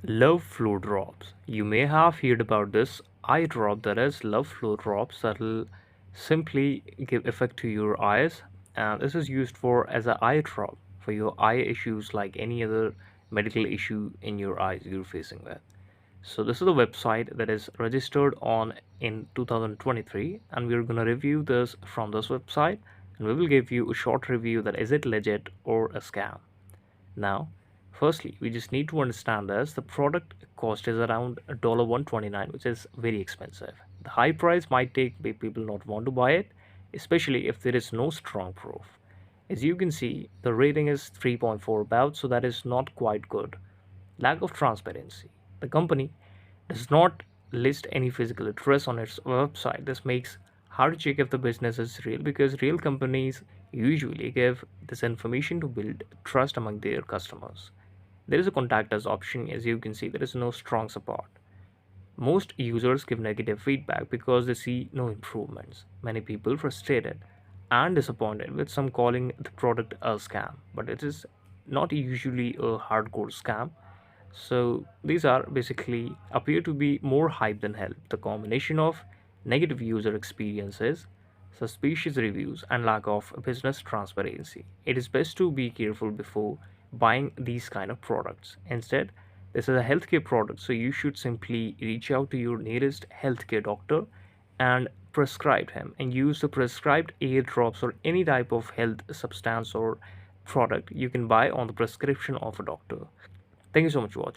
Love flow drops. You may have heard about this eye drop, that is love flow drops, that will simply give effect to your eyes, and this is used for as an eye drop for your eye issues like any other medical issue in your eyes you're facing with. So this is the website that is registered on in 2023, and we're going to review this from this website, and we will give you a short review that is it legit or a scam. Now, firstly, we just need to understand this. The product cost is around $129, which is very expensive. The high price might make people not want to buy it, especially if there is no strong proof. As you can see, the rating is 3.4 about, so that is not quite good. Lack of transparency. The company does not list any physical address on its website. This makes hard to check if the business is real, because real companies usually give this information to build trust among their customers. There is a contact us option. As you can see, there is no strong support. Most users give negative feedback because they see no improvements. Many people frustrated and disappointed, with some calling the product a scam, but it is not usually a hardcore scam. So these are basically appear to be more hype than help. The combination of negative user experiences, suspicious reviews, and lack of business transparency. It is best to be careful before buying these kind of products. Instead, this is a healthcare product, so you should simply reach out to your nearest healthcare doctor and prescribe him, and use the prescribed ear drops or any type of health substance or product you can buy on the prescription of a doctor. Thank you so much for watching.